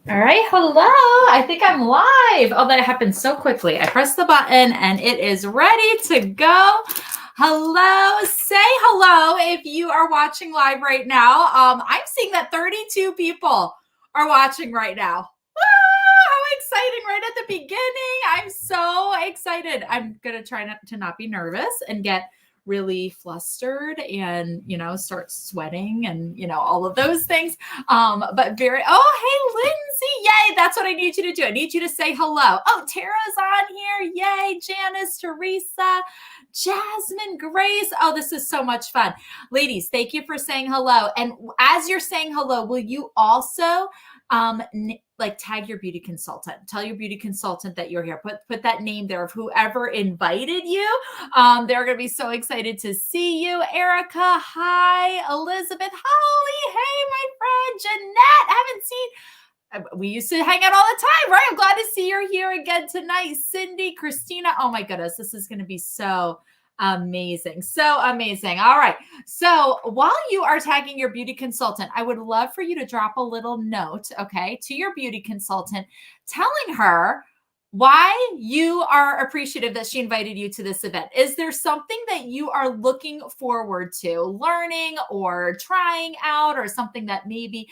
All right, hello. I think I'm live. Oh, that happened so quickly. I pressed the button and it is ready to go. Hello. Say hello if you are watching live right now. I'm seeing that 32 people are watching right now. How exciting right at the beginning. I'm so excited. I'm going to try not to not be nervous and get really flustered and, start sweating and, all of those things. But hey, Lindsay, yay. That's what I need you to do. I need you to say hello. Oh, Tara's on here. Yay. Janice, Teresa, Jasmine, Grace. Oh, this is so much fun. Ladies, thank you for saying hello. And as you're saying hello, will you also tag your beauty consultant, tell your beauty consultant that you're here, put that name there of whoever invited you. They're going to be so excited to see you. Erica, hi. Elizabeth, Holly, hey, my friend. Jeanette, haven't seen, we used to hang out all the time, right? I'm glad to see you're here again tonight. Cindy, Christina, oh my goodness, this is going to be so amazing. So amazing. All right. So while you are tagging your beauty consultant, I would love for you to drop a little note, okay, to your beauty consultant, telling her why you are appreciative that she invited you to this event. Is there something that you are looking forward to learning or trying out, or something that maybe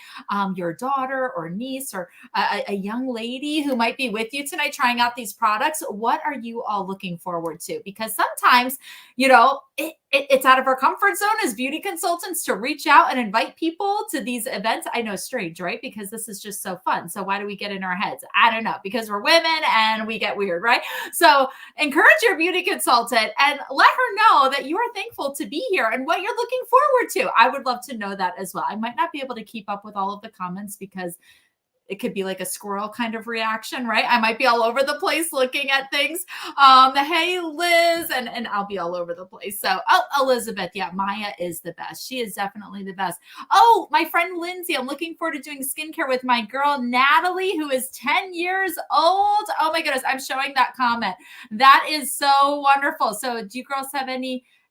your daughter or niece or a young lady who might be with you tonight trying out these products? What are you all looking forward to? Because sometimes, it's out of our comfort zone as beauty consultants to reach out and invite people to these events. I know, strange, right? Because this is just so fun. So why do we get in our heads? I don't know, because we're women and we get weird, right? So encourage your beauty consultant and let her know that you are thankful to be here and what you're looking forward to. I would love to know that as well. I might not be able to keep up with all of the comments because it could be like a squirrel kind of reaction, right? I might be all over the place looking at things. Hey, Liz, and I'll be all over the place. So, Elizabeth, yeah, Maya is the best. She is definitely the best. Oh, my friend Lindsay, I'm looking forward to doing skincare with my girl, Natalie, who is 10 years old. Oh my goodness, I'm showing that comment. That is so wonderful. So do you girls have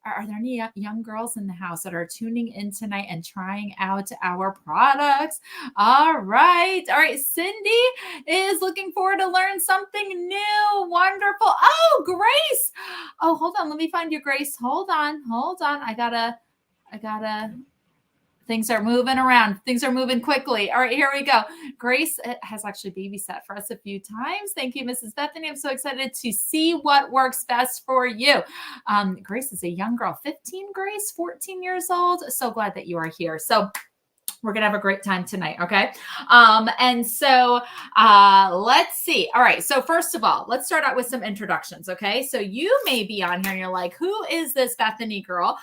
are there any young girls in the house that are tuning in tonight and trying out our products? All right. All right. Cindy is looking forward to learn something new. Wonderful. Oh, Grace. Oh, hold on. Let me find you, Grace. Hold on. I gotta, things are moving around. Things are moving quickly. All right, here we go. Grace has actually babysat for us a few times. Thank you, Mrs. Bethany. I'm so excited to see what works best for you. Grace is a young girl, 15, Grace, 14 years old. So glad that you are here. So we're going to have a great time tonight. Okay. And so let's see. All right. So first of all, let's start out with some introductions. Okay. So you may be on here and you're like, who is this Bethany girl?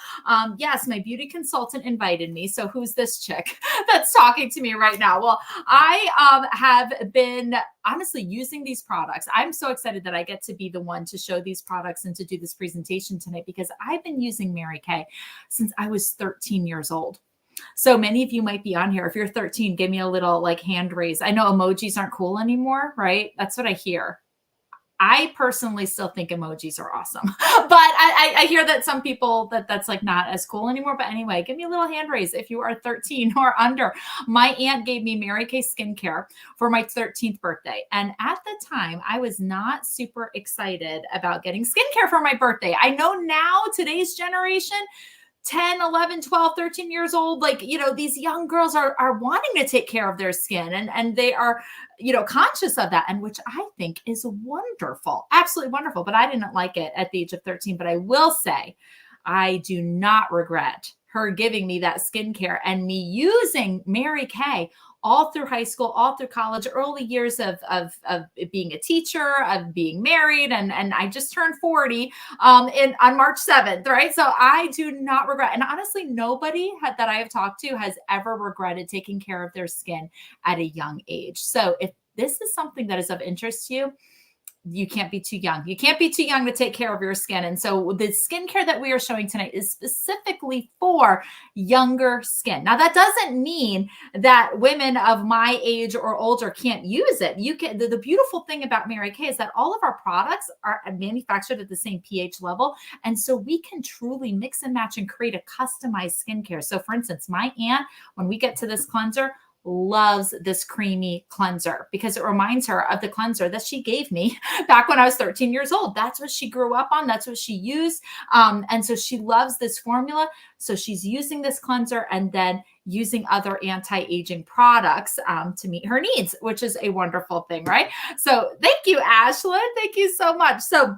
Yes, my beauty consultant invited me. So who's this chick that's talking to me right now? Well, I have been honestly using these products. I'm so excited that I get to be the one to show these products and to do this presentation tonight, because I've been using Mary Kay since I was 13 years old. So many of you might be on here. If you're 13, give me a little hand raise. I know emojis aren't cool anymore, right? That's what I hear. I personally still think emojis are awesome, but I hear that some people that's not as cool anymore. But anyway, give me a little hand raise if you are 13 or under. My aunt gave me Mary Kay skincare for my 13th birthday. And at the time, I was not super excited about getting skincare for my birthday. I know now, today's generation, 10, 11, 12, 13 years old, these young girls are wanting to take care of their skin, and they are, conscious of that, and which I think is wonderful, absolutely wonderful. But I didn't like it at the age of 13. But I will say, I do not regret her giving me that skincare and me using Mary Kay all through high school, all through college, early years of being a teacher, of being married. And I just turned 40 on March 7th, right? So I do not regret. And honestly, nobody that I have talked to has ever regretted taking care of their skin at a young age. So if this is something that is of interest to you, you can't be too young. You can't be too young to take care of your skin. And so the skincare that we are showing tonight is specifically for younger skin. Now, that doesn't mean that women of my age or older can't use it. You can. The beautiful thing about Mary Kay is that all of our products are manufactured at the same pH level. And so we can truly mix and match and create a customized skincare. So for instance, my aunt, when we get to this cleanser, loves this creamy cleanser because it reminds her of the cleanser that she gave me back when I was 13 years old. That's what she grew up on. That's what she used. And so she loves this formula. So she's using this cleanser and then using other anti-aging products to meet her needs, which is a wonderful thing, right? So thank you, Ashlyn. Thank you so much. So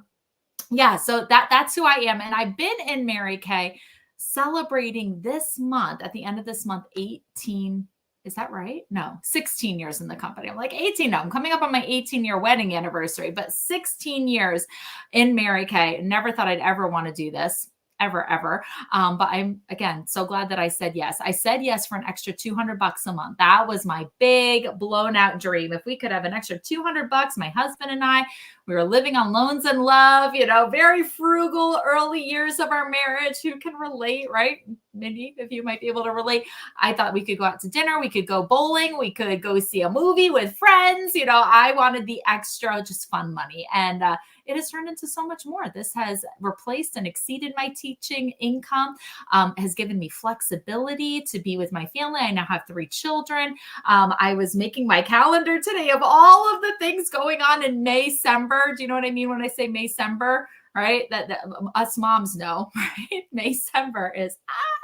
yeah, so that's who I am. And I've been in Mary Kay celebrating this month, at the end of this month, 18. Is that right? No, 16 years in the company. I'm like 18 now. I'm coming up on my 18-year wedding anniversary, but 16 years in Mary Kay. Never thought I'd ever want to do this. Ever. But I'm, again, so glad that I said yes. I said yes for an extra $200 a month. That was my big blown out dream. If we could have an extra $200, my husband and I, we were living on loans and love, very frugal early years of our marriage. Who can relate, right? Mindy, if you might be able to relate. I thought we could go out to dinner. We could go bowling. We could go see a movie with friends. I wanted the extra, just fun money. And, it has turned into so much more. This has replaced and exceeded my teaching income, has given me flexibility to be with my family. I now have 3 children. I was making my calendar today of all of the things going on in May-cember. Do you know what I mean when I say May-cember? Right? That us moms know, right? May-cember is,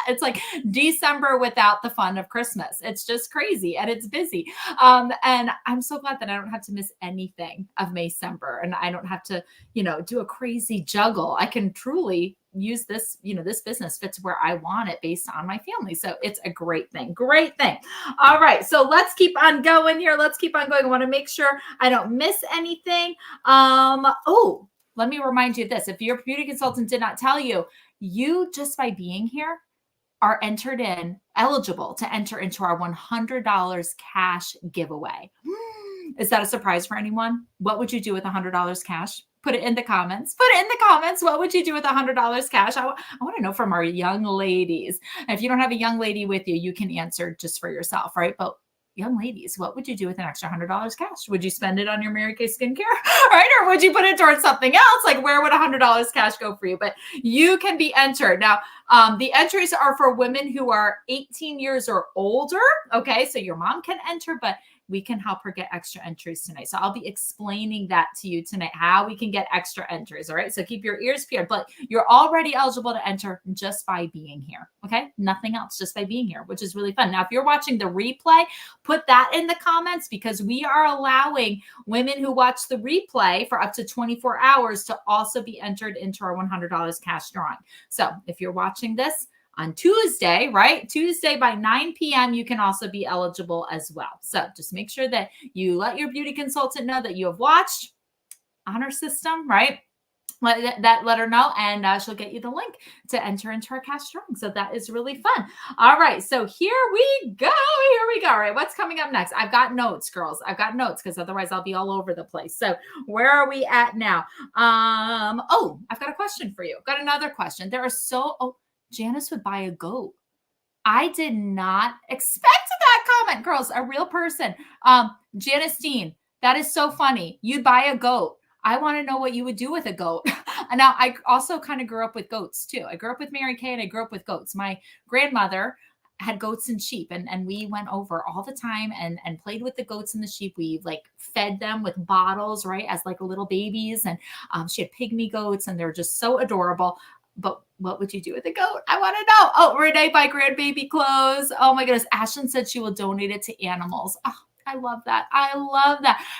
it's like December without the fun of Christmas. It's just crazy and it's busy. And I'm so glad that I don't have to miss anything of May-cember and I don't have to, do a crazy juggle. I can truly use this, this business fits where I want it based on my family. So it's a great thing. Great thing. All right. So let's keep on going here. Let's keep on going. I want to make sure I don't miss anything. Let me remind you of this. If your beauty consultant did not tell you, you just by being here are eligible to enter into our $100 cash giveaway. Is that a surprise for anyone? What would you do with $100 cash? Put it in the comments. What would you do with $100 cash? I want to know from our young ladies. And if you don't have a young lady with you, you can answer just for yourself, right? But young ladies, what would you do with an extra $100 cash? Would you spend it on your Mary Kay skincare, right? Or would you put it towards something else? Like where would $100 cash go for you? But you can be entered. Now, the entries are for women who are 18 years or older. Okay, so your mom can enter, but we can help her get extra entries tonight. So I'll be explaining that to you tonight, how we can get extra entries. All right. So keep your ears peeled, but you're already eligible to enter just by being here. Okay. Nothing else, just by being here, which is really fun. Now, if you're watching the replay, put that in the comments because we are allowing women who watch the replay for up to 24 hours to also be entered into our $100 cash drawing. So if you're watching this on Tuesday, right? Tuesday by 9 p.m., you can also be eligible as well. So just make sure that you let your beauty consultant know that you have watched Honor System, right? Let her know, and she'll get you the link to enter into our cash drawing. So that is really fun. All right. So here we go. All right. What's coming up next? I've got notes, girls. I've got notes because otherwise I'll be all over the place. So where are we at now? I've got a question for you. I've got another question. Janice would buy a goat. I did not expect that comment, girls. A real person. Janice Dean, that is so funny. You'd buy a goat. I want to know what you would do with a goat. And now I also kind of grew up with goats too. I grew up with Mary Kay and I grew up with goats. My grandmother had goats and sheep and we went over all the time and played with the goats and the sheep. We fed them with bottles, right? As little babies. And she had pygmy goats and they're just so adorable. But what would you do with a goat? I want to know. Oh, Renee buy grandbaby clothes. Oh my goodness. Ashlyn said she will donate it to animals. Oh, I love that.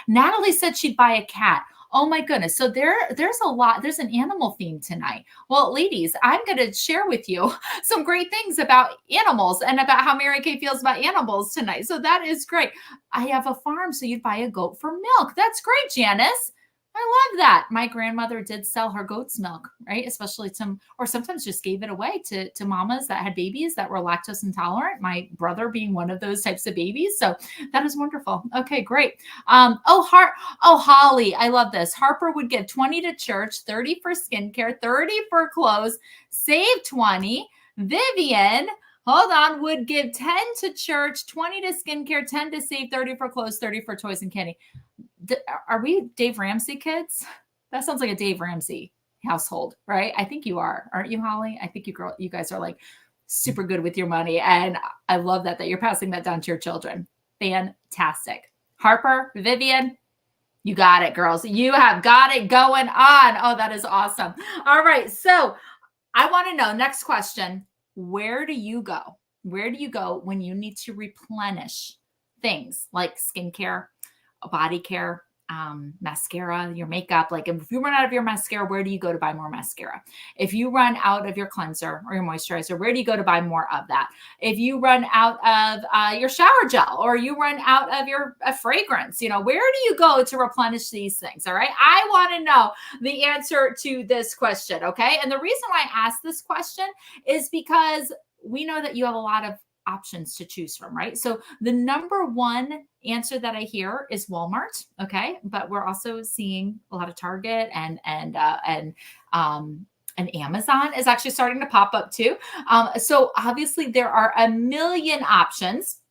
Natalie said she'd buy a cat. Oh my goodness. So there's a lot. There's an animal theme tonight. Well, ladies, I'm going to share with you some great things about animals and about how Mary Kay feels about animals tonight. So that is great. I have a farm, so you'd buy a goat for milk. That's great, Janice. I love that. My grandmother did sell her goat's milk, right? Especially or sometimes just gave it away to mamas that had babies that were lactose intolerant. My brother being one of those types of babies. So that is wonderful. Okay, great. Holly, I love this. Harper would give 20 to church, 30 for skincare, 30 for clothes, save 20. Vivian, hold on, would give 10 to church, 20 to skincare, 10 to save, 30 for clothes, 30 for toys and candy. Are we Dave Ramsey kids? That sounds like a Dave Ramsey household, right? I think you are, aren't you, Holly? I think you guys are super good with your money. And I love that you're passing that down to your children. fantastic. Harper, Vivian, you got it, girls. You have got it going on. Oh, that is awesome. All right. So I want to know, next question, where do you go? Where do you go when you need to replenish things like skincare, body care, mascara, your makeup? Like if you run out of your mascara, where do you go to buy more mascara? If you run out of your cleanser or your moisturizer, where do you go to buy more of that? If you run out of your shower gel or you run out of your fragrance, where do you go to replenish these things? All right. I want to know the answer to this question. Okay. And the reason why I asked this question is because we know that you have a lot of options to choose from, right? So the number one answer that I hear is Walmart, okay, but we're also seeing a lot of Target and Amazon is actually starting to pop up too. So obviously there are a million options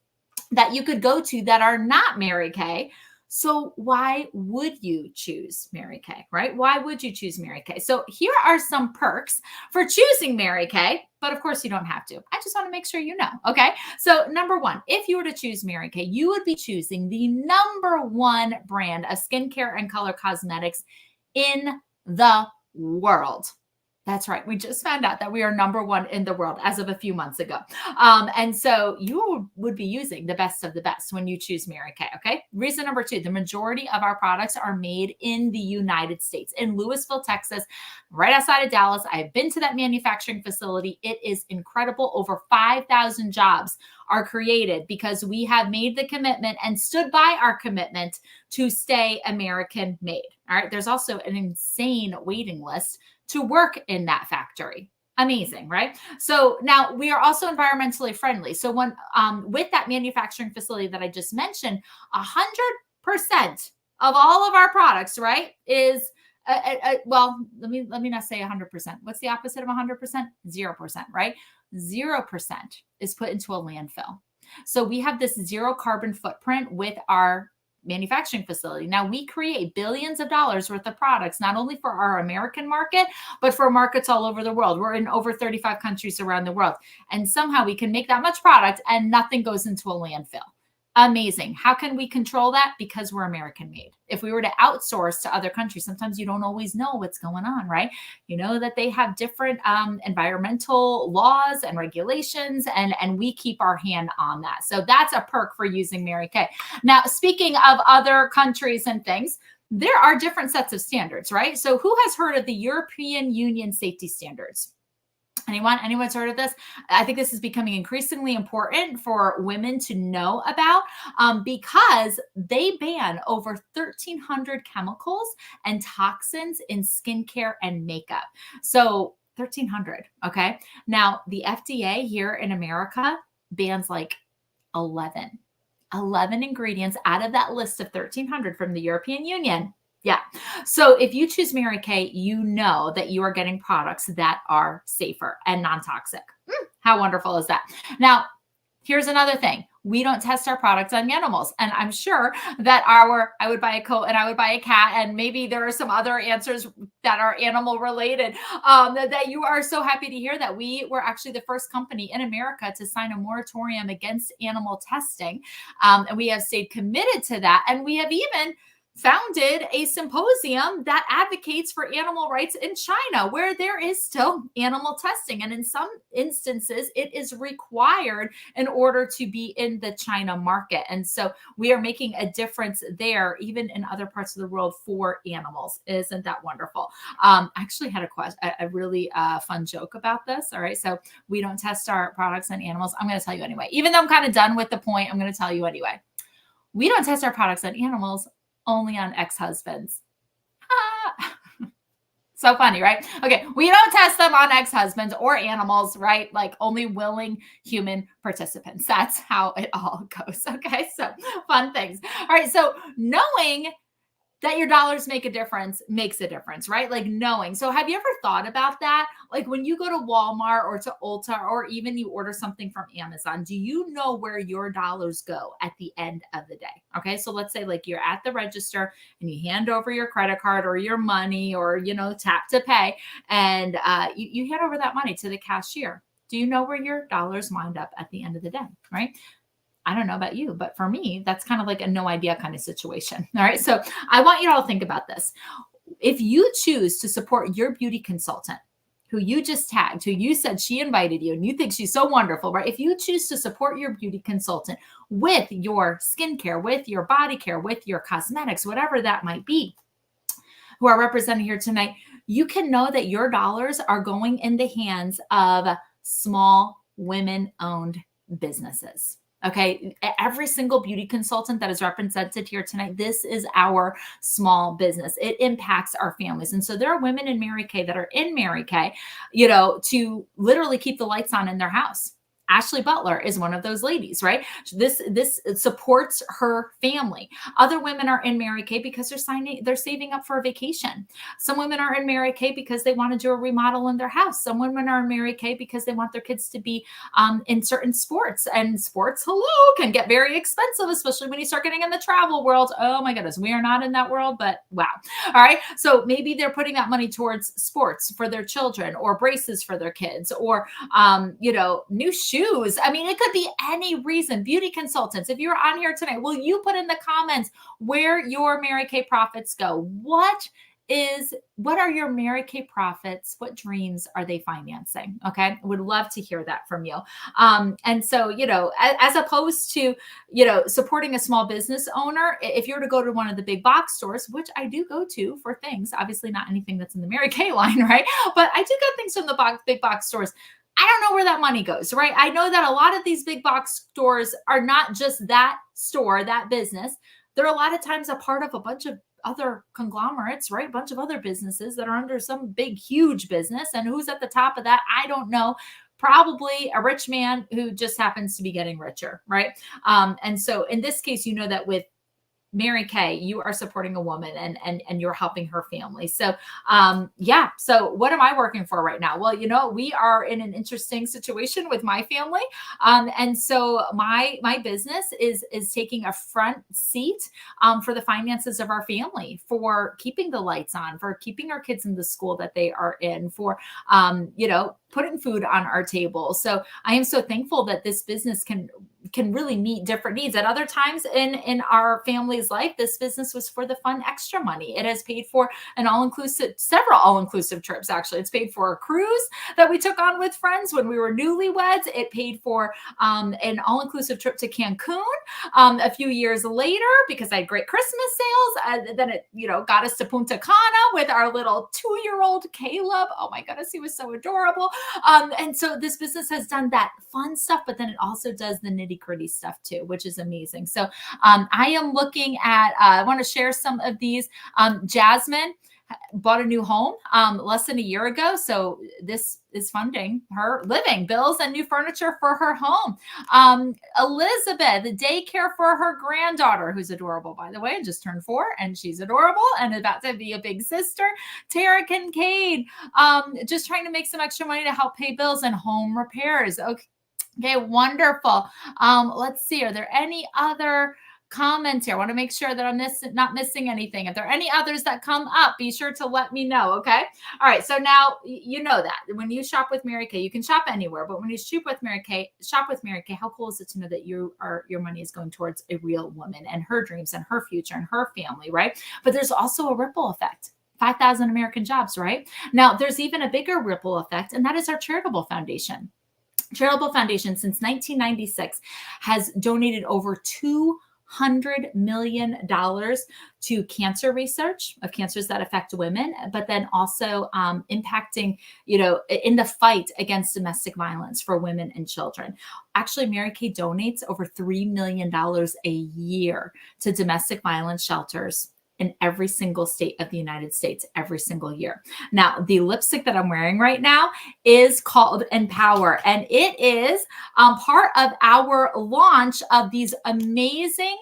that you could go to that are not Mary Kay. So why would you choose Mary Kay, right? Why would you choose Mary Kay? So here are some perks for choosing Mary Kay, but of course you don't have to. I just want to make sure you know, okay? So number one, if you were to choose Mary Kay, you would be choosing the number one brand of skincare and color cosmetics in the world. That's right. We just found out that we are number one in the world as of a few months ago. And so you would be using the best of the best when you choose Mary Kay. Okay. Reason number two, the majority of our products are made in the United States, in Lewisville, Texas, right outside of Dallas. I've been to that manufacturing facility. It is incredible. Over 5,000 jobs are created because we have made the commitment and stood by our commitment to stay American made. All right. There's also an insane waiting list to work in that factory. Amazing, right? So now we are also environmentally friendly. So when with that manufacturing facility that I just mentioned, 100% of all of our products, right, is well, let me not say 100%. What's the opposite of 100%? 0%, right? 0% is put into a landfill. So we have this zero carbon footprint with our manufacturing facility. Now we create billions of dollars worth of products, not only for our American market, but for markets all over the world. We're in over 35 countries around the world. And somehow we can make that much product and nothing goes into a landfill. Amazing. How can we control that? Because we're American made. If we were to outsource to other countries, sometimes you don't always know what's going on, right? You know that they have different environmental laws and regulations, and we keep our hand on that. So that's a perk for using Mary Kay. Now, speaking of other countries and things, there are different sets of standards, right? So who has heard of the European Union safety standards? Anyone's heard of this? I think this is becoming increasingly important for women to know about because they ban over 1,300 chemicals and toxins in skincare and makeup. So 1,300, okay? Now, the FDA here in America bans like 11 ingredients out of that list of 1,300 from the European Union. Yeah. So if you choose Mary Kay, you know that you are getting products that are safer and non-toxic. How wonderful is that? Now, here's another thing. We don't test our products on animals. And I'm sure that I would buy a coat and I would buy a cat. And maybe there are some other answers that are animal related that you are so happy to hear that we were actually the first company in America to sign a moratorium against animal testing. And we have stayed committed to that. And we have even founded a symposium that advocates for animal rights in China, where there is still animal testing. And in some instances, it is required in order to be in the China market. And so we are making a difference there, even in other parts of the world for animals. Isn't that wonderful? I actually had a really fun joke about this. All right. So we don't test our products on animals. I'm going to tell you anyway. Even though I'm kind of done with the point, I'm going to tell you anyway. We don't test our products on animals, only on ex-husbands. So funny, right? Okay, we don't test them on ex-husbands or animals, right? Like only willing human participants. That's how it all goes. Okay, so fun things. All right, so knowing that your dollars make a difference makes a difference, right? Like knowing. So have you ever thought about that? Like when you go to Walmart or to Ulta or even you order something from Amazon, do you know where your dollars go at the end of the day? Okay. So let's say like you're at the register and you hand over your credit card or your money or, tap to pay and you hand over that money to the cashier. Do you know where your dollars wind up at the end of the day, right? I don't know about you, but for me, that's kind of like a no idea kind of situation. All right. So I want you all to think about this. If you choose to support your beauty consultant, who you just tagged, who you said she invited you and you think she's so wonderful, right? If you choose to support your beauty consultant with your skincare, with your body care, with your cosmetics, whatever that might be, who are represented here tonight, you can know that your dollars are going in the hands of small women-owned businesses. Okay. Every single beauty consultant that is represented here tonight, this is our small business. It impacts our families. And so there are women in Mary Kay that are in Mary Kay, to literally keep the lights on in their house. Ashley Butler is one of those ladies, right? This supports her family. Other women are in Mary Kay because they're saving up for a vacation. Some women are in Mary Kay because they want to do a remodel in their house. Some women are in Mary Kay because they want their kids to be in certain sports. And sports, can get very expensive, especially when you start getting in the travel world. Oh my goodness, we are not in that world, but wow. All right. So maybe they're putting that money towards sports for their children, or braces for their kids, or new shoes. I mean, it could be any reason. Beauty consultants, if you're on here tonight, will you put in the comments where your Mary Kay profits go? What are your Mary Kay profits? What dreams are they financing? Okay. Would love to hear that from you. And so, as opposed to, supporting a small business owner, if you were to go to one of the big box stores, which I do go to for things, obviously not anything that's in the Mary Kay line, right? But I do get things from the big box stores. I don't know where that money goes, right? I know that a lot of these big box stores are not just that store, that business. They're a lot of times a part of a bunch of other conglomerates, right? A bunch of other businesses that are under some big, huge business. And who's at the top of that? I don't know. Probably a rich man who just happens to be getting richer, right? And so in this case, that with Mary Kay, you are supporting a woman and you're helping her family. So So what am I working for right now? Well, we are in an interesting situation with my family. And so my business is taking a front seat for the finances of our family, for keeping the lights on, for keeping our kids in the school that they are in, for putting food on our table. So I am so thankful that this business can really meet different needs. At other times in our family's life, this business was for the fun extra money. It has paid for several all-inclusive trips. Actually, it's paid for a cruise that we took on with friends when we were newlyweds. It paid for an all-inclusive trip to Cancun a few years later because I had great Christmas sales. Then it, got us to Punta Cana with our little 2-year-old Caleb. Oh my goodness, he was so adorable. And so this business has done that fun stuff, but then it also does the nitty-gritty stuff too, which is amazing. So I am looking at, I want to share some of these. Jasmine bought a new home less than a year ago. So this is funding her living bills and new furniture for her home. Elizabeth, the daycare for her granddaughter, who's adorable, by the way, and just turned 4, and she's adorable and about to be a big sister. Tara Kincaid, just trying to make some extra money to help pay bills and home repairs. Okay, wonderful. Let's see. Are there any other comments here? I want to make sure that I'm not missing anything. If there are any others that come up, be sure to let me know. Okay. All right. So now you know that when you shop with Mary Kay, you can shop anywhere, but when you shop with Mary Kay, how cool is it to know that your money is going towards a real woman and her dreams and her future and her family, right? But there's also a ripple effect. 5,000 American jobs, right? Now, there's even a bigger ripple effect, and that is our charitable foundation. Charitable Foundation since 1996 has donated over $200 million to cancer research of cancers that affect women, but then also impacting, in the fight against domestic violence for women and children. Actually, Mary Kay donates over $3 million a year to domestic violence shelters in every single state of the United States every single year. Now, the lipstick that I'm wearing right now is called Empower, and it is part of our launch of these amazing,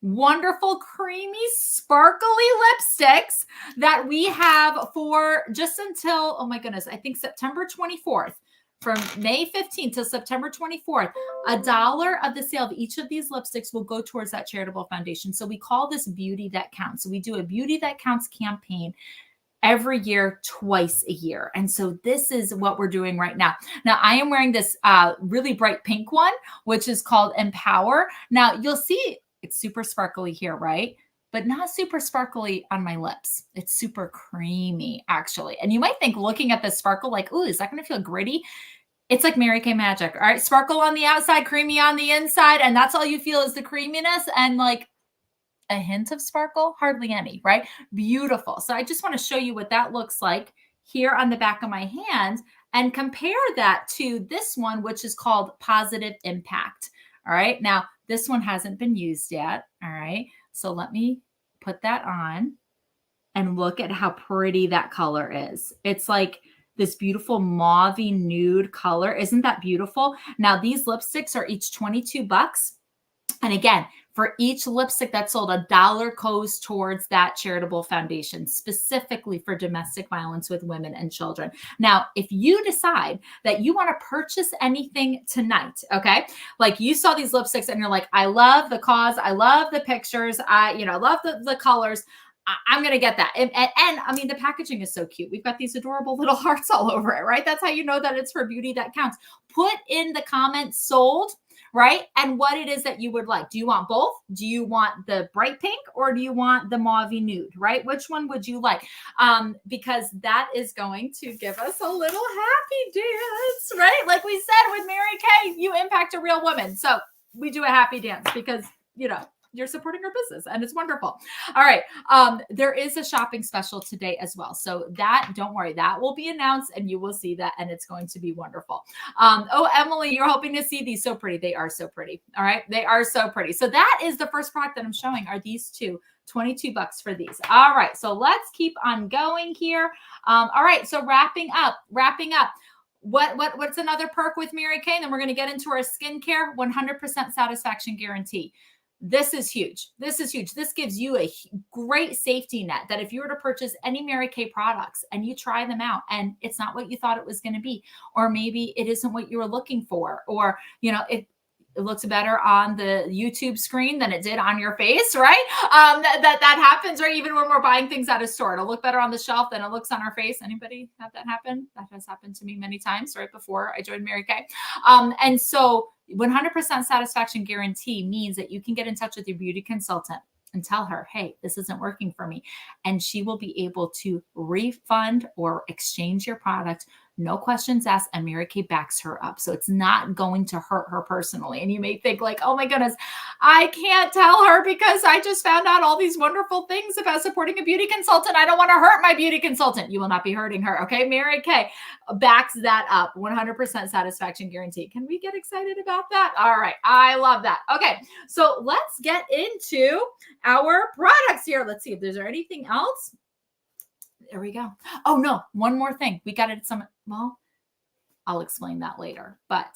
wonderful, creamy, sparkly lipsticks that we have for just until, oh my goodness, I think September 24th. From May 15th to September 24th, $1 of the sale of each of these lipsticks will go towards that charitable foundation. So we call this Beauty That Counts. So we do a Beauty That Counts campaign every year, twice a year. And so this is what we're doing right now. Now I am wearing this really bright pink one, which is called Empower. Now you'll see it's super sparkly here, right? But not super sparkly on my lips. It's super creamy, actually. And you might think looking at this sparkle like, ooh, is that going to feel gritty? It's like Mary Kay magic. All right. Sparkle on the outside, creamy on the inside. And that's all you feel is the creaminess and like a hint of sparkle, hardly any, right? Beautiful. So I just want to show you what that looks like here on the back of my hand and compare that to this one, which is called Positive Impact. All right. Now, this one hasn't been used yet. All right. So let me put that on and look at how pretty that color is. It's like this beautiful mauvey nude color. Isn't that beautiful? Now, these lipsticks are each $22. And again, for each lipstick that's sold, $1 goes towards that charitable foundation, specifically for domestic violence with women and children. Now, if you decide that you want to purchase anything tonight, okay, like you saw these lipsticks and you're like, I love the cause, I love the pictures, I love the colors. I'm going to get that. And I mean, the packaging is so cute. We've got these adorable little hearts all over it, right? That's how you know that it's for beauty that counts. Put in the comments sold, right? And what it is that you would like. Do you want both? Do you want the bright pink or do you want the mauve nude, right? Which one would you like? Because that is going to give us a little happy dance, right? Like we said with Mary Kay, you impact a real woman. So we do a happy dance because, you're supporting our business and it's wonderful. All right. There is a shopping special today as well. So don't worry, that will be announced and you will see that and it's going to be wonderful. Oh, Emily, you're hoping to see these. So pretty. They are so pretty. All right. They are so pretty. So that is the first product that I'm showing are these two. $22 for these. All right. So let's keep on going here. All right. So wrapping up. What's another perk with Mary Kay? And then we're going to get into our skincare. 100% satisfaction guarantee. This is huge. This gives you a great safety net that if you were to purchase any Mary Kay products and you try them out and it's not what you thought it was going to be, or maybe it isn't what you were looking for, or, it looks better on the YouTube screen than it did on your face, right? That happens, right? Even when we're buying things at a store, it'll look better on the shelf than it looks on our face. Anybody have that happen? That has happened to me many times right before I joined Mary Kay. And so 100% satisfaction guarantee means that you can get in touch with your beauty consultant and tell her, hey, this isn't working for me. And she will be able to refund or exchange your product. No questions asked, and Mary Kay backs her up. So it's not going to hurt her personally. And you may think like, oh my goodness, I can't tell her because I just found out all these wonderful things about supporting a beauty consultant. I don't want to hurt my beauty consultant. You will not be hurting her. Okay. Mary Kay backs that up. 100% satisfaction guarantee. Can we get excited about that? All right. I love that. Okay. So let's get into our products here. Let's see if there's anything else. There we go. Oh no, one more thing. We got it well, I'll explain that later, but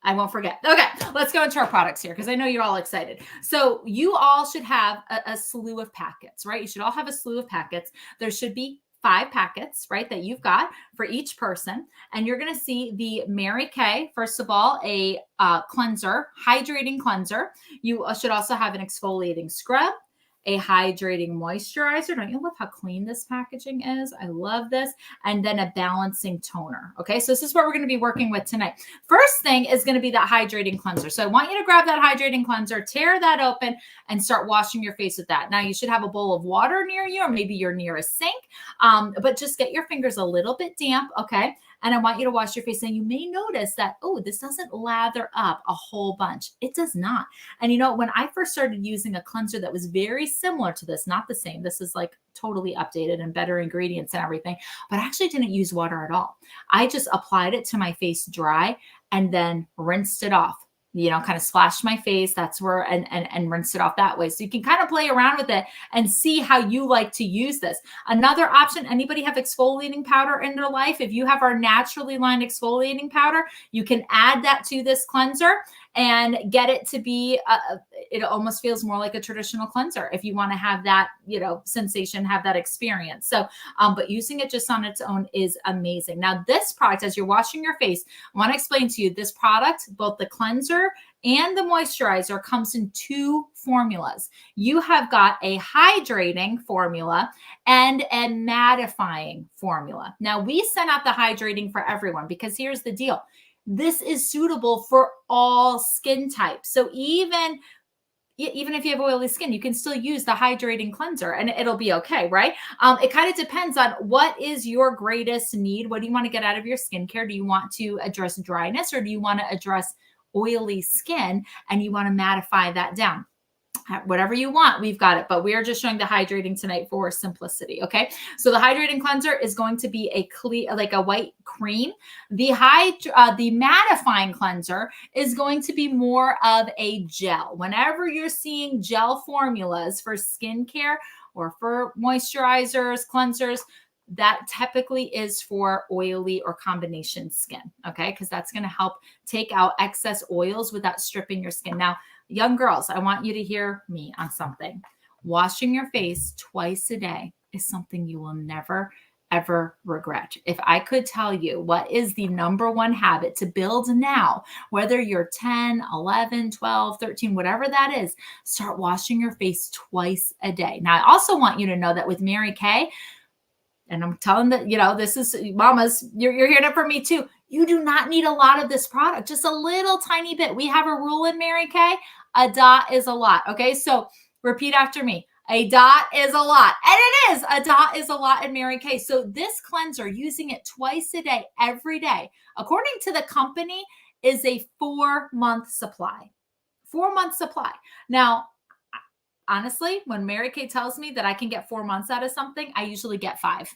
I won't forget. Okay, let's go into our products here because I know you're all excited. So you all should have a slew of packets, right? You should all have a slew of packets. There should be 5 packets, right, that you've got for each person. And you're going to see the Mary Kay, first of all, a cleanser, hydrating cleanser. You should also have an exfoliating scrub, a hydrating moisturizer. Don't you love how clean this packaging is? I love this. And then a balancing toner. Okay, so this is what we're going to be working with tonight. First thing is going to be that hydrating cleanser. So I want you to grab that hydrating cleanser, tear that open, and start washing your face with that. Now you should have a bowl of water near you, or maybe you're near a sink, but just get your fingers a little bit damp, okay? And I want you to wash your face. And you may notice that, oh, this doesn't lather up a whole bunch. It does not. And when I first started using a cleanser that was very similar to this, not the same, this is like totally updated and better ingredients and everything, but I actually didn't use water at all. I just applied it to my face dry and then rinsed it off. Kind of splashed my face. That's where, and rinsed it off that way. So you can kind of play around with it and see how you like to use this. Another option, anybody have exfoliating powder in their life? If you have our naturally lined exfoliating powder, you can add that to this cleanser and get it to be, it almost feels more like a traditional cleanser if you want to have that, sensation, have that experience. So, but using it just on its own is amazing. Now, this product, as you're washing your face, I want to explain to you this product, both the cleanser and the moisturizer, comes in 2 formulas. You have got a hydrating formula and a mattifying formula. Now, we sent out the hydrating for everyone because here's the deal. This is suitable for all skin types. So even if you have oily skin, you can still use the hydrating cleanser and it'll be okay, right? It kind of depends on what is your greatest need. What do you want to get out of your skincare? Do you want to address dryness, or do you want to address oily skin and you want to mattify that down? Whatever you want, we've got it. But we are just showing the hydrating tonight for simplicity. Okay. So the hydrating cleanser is going to be a clear, like a white cream. The mattifying cleanser is going to be more of a gel. Whenever you're seeing gel formulas for skincare or for moisturizers, cleansers, that typically is for oily or combination skin. Okay. Because that's going to help take out excess oils without stripping your skin. Now, young girls, I want you to hear me on something. Washing your face twice a day is something you will never, ever regret. If I could tell you what is the number one habit to build now, whether you're 10, 11, 12, 13, whatever that is, start washing your face twice a day. Now, I also want you to know that with Mary Kay, and I'm telling that, this is mamas, you're hearing it from me too. You do not need a lot of this product, just a little tiny bit. We have a rule in Mary Kay, a dot is a lot. Okay. So repeat after me. A dot is a lot. And it is. A dot is a lot in Mary Kay. So this cleanser, using it twice a day, every day, according to the company, is a 4-month supply. 4-month supply. Now, honestly, when Mary Kay tells me that I can get 4 months out of something, I usually get 5.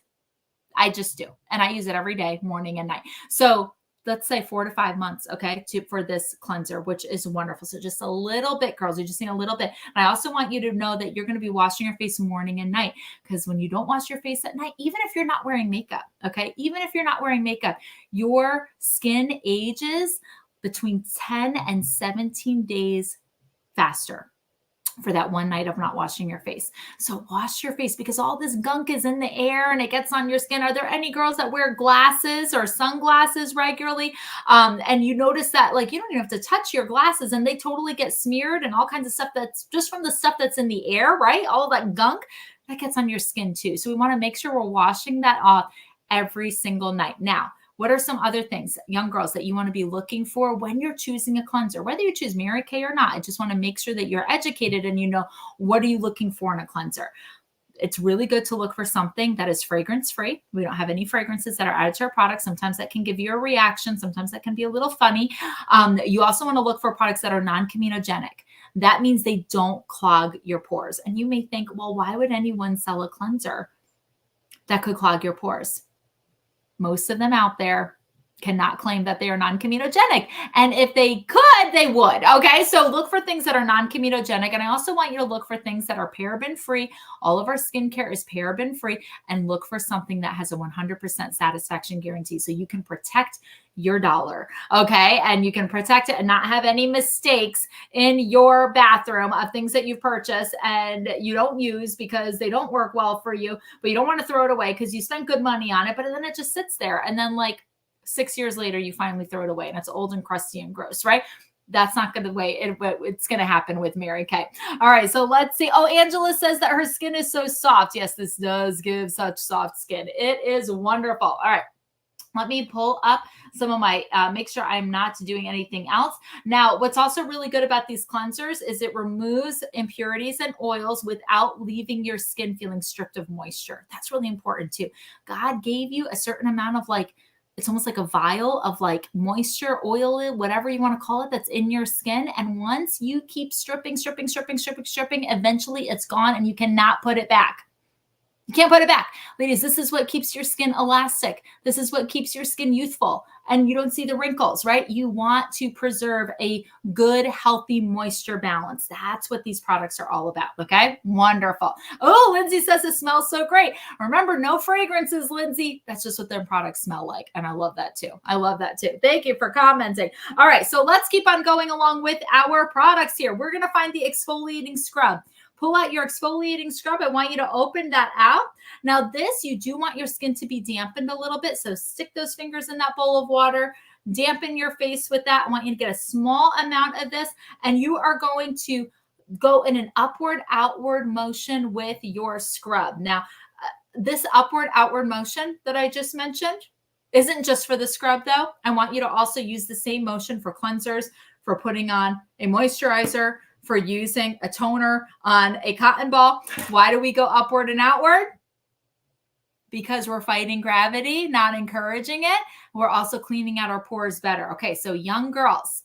I just do. And I use it every day, morning and night. So let's say 4 to 5 months, okay, for this cleanser, which is wonderful. So just a little bit, girls, you just need a little bit. And I also want you to know that you're going to be washing your face morning and night, because when you don't wash your face at night, even if you're not wearing makeup, okay, even if you're not wearing makeup, your skin ages between 10 and 17 days faster for that one night of not washing your face. So wash your face, because all this gunk is in the air and it gets on your skin. Are there any girls that wear glasses or sunglasses regularly? And you notice that, like, you don't even have to touch your glasses and they totally get smeared and all kinds of stuff that's just from the stuff that's in the air, right? All of that gunk that gets on your skin too. So we want to make sure we're washing that off every single night. Now, what are some other things, young girls, that you want to be looking for when you're choosing a cleanser? Whether you choose Mary Kay or not, I just want to make sure that you're educated and you know what are you looking for in a cleanser. It's really good to look for something that is fragrance-free. We don't have any fragrances that are added to our products. Sometimes that can give you a reaction. Sometimes that can be a little funny. You also want to look for products that are non-comedogenic. That means they don't clog your pores. And you may think, well, why would anyone sell a cleanser that could clog your pores? Most of them out there cannot claim that they are non-comedogenic. And if they could, they would. Okay. So look for things that are non-comedogenic. And I also want you to look for things that are paraben free. All of our skincare is paraben free, and look for something that has a 100% satisfaction guarantee. So you can protect your dollar. Okay. And you can protect it and not have any mistakes in your bathroom of things that you've purchased and you don't use because they don't work well for you, but you don't want to throw it away because you spent good money on it, but then it just sits there. And then like 6 years later, you finally throw it away and it's old and crusty and gross, right? That's not going to way it's going to happen with Mary Kay. All right. So let's see. Oh, Angela says that her skin is so soft. Yes, this does give such soft skin. It is wonderful. All right. Let me pull up some of my, make sure I'm not doing anything else. Now, what's also really good about these cleansers is it removes impurities and oils without leaving your skin feeling stripped of moisture. That's really important too. God gave you a certain amount of like, it's almost like a vial of like moisture, oil, whatever you want to call it, that's in your skin. And once you keep stripping, eventually it's gone and you cannot put it back. You can't put it back. Ladies, this is what keeps your skin elastic. This is what keeps your skin youthful. And you don't see the wrinkles, right? You want to preserve a good, healthy moisture balance. That's what these products are all about, okay? Wonderful. Oh, Lindsay says it smells so great. Remember, no fragrances, Lindsay. That's just what their products smell like. And I love that too. I love that too. Thank you for commenting. All right, so let's keep on going along with our products here. We're going to find the exfoliating scrub. Pull out your exfoliating scrub. I want you to open that out. Now this, you do want your skin to be dampened a little bit. So stick those fingers in that bowl of water, dampen your face with that. I want you to get a small amount of this, and you are going to go in an upward, outward motion with your scrub. Now, this upward, outward motion that I just mentioned isn't just for the scrub though. I want you to also use the same motion for cleansers, for putting on a moisturizer, for using a toner on a cotton ball. Why do we go upward and outward? Because we're fighting gravity, not encouraging it. We're also cleaning out our pores better. Okay, so young girls,